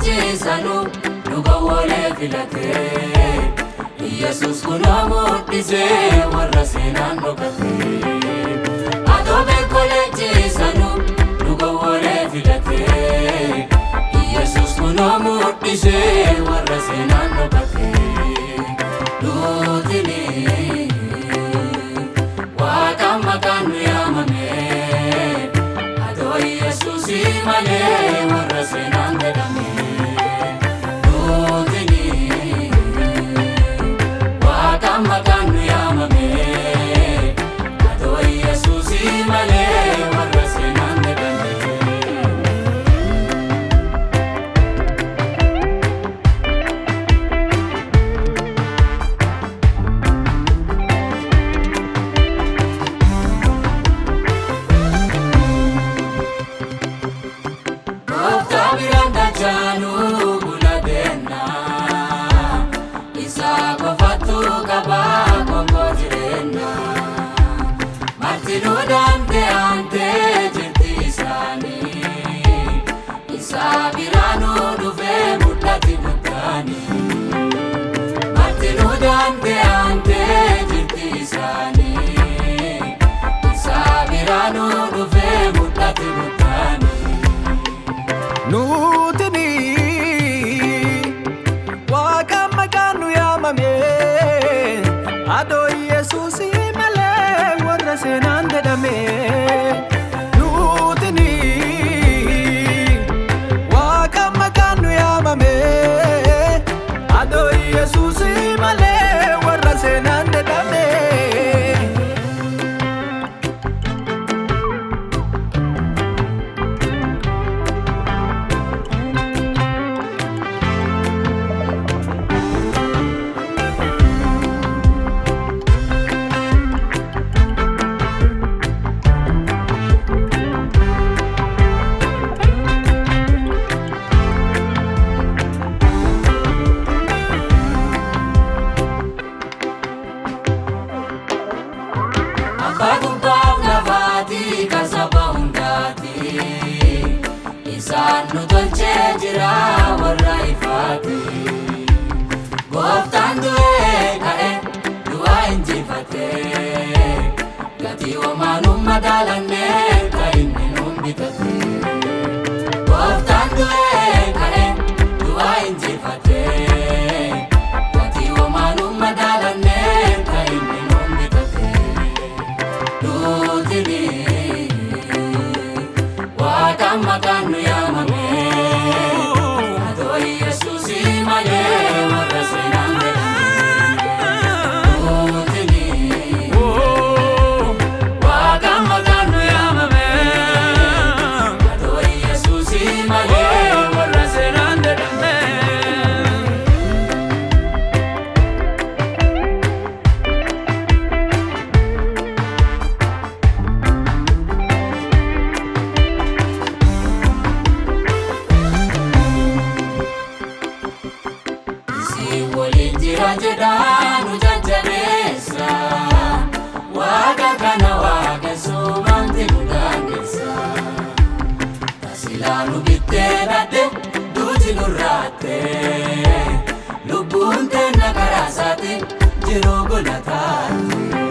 ajjeesanu nu gowwoolee filatee Yesus kunoo mul'isee warra seenaan dhokatee adoo beekolee ajjeesanu nu gowwoolee filatee Yesus kunoo mul'isee warra seenaan dhokatee nuutini Waaqaan maqaan nu yaamamee adoo Yesuusii malee warra seenaan jedhamee nuutini Waaqaan maqaan nu yaamamee adoo Yesuusii malee warra seenaan jedhamee Janu gula denna isa kofatu kaba kongo jirena Martino dante ante jirti sani isa birano duve mutati mutani Martino dante ante jirti sani isa birano duve mutati mutani Nuutini Waaqaan maqaan nu yaamamee adoo Yesuusii malee warra seenaan jedhamee Nuutini Waaqaan maqaan nu yaamamee adoo Yesuusii malee warra seenaan jedhamee Abbaa lafati kasaba hundati isaan nu tolchee jira warra ifaati Gooftaan du'ee ka'e du'aa injifatee gatii homaan madaalannee ka inni nuun bitatee Gooftaan du'ee ka'e du'aa injifatee gatii homaan madaalannee ka inni nuun bitatee Nuutini Waaqaan maqaan nu yaamamee adoo Yesuusii malee warra seenaan jedhamee Nuutini Waaqaan maqaan nu yaamamee adoo Yesuusii malee warra seenaan jedhamee Jedhaanu jajjabeessa Waaqa kana waaqessuumanti nu daangessa Tasilaa nu bittee dhadhe duuti nurraatte Lubbuun teenna karaa isaati jiruu godhataatti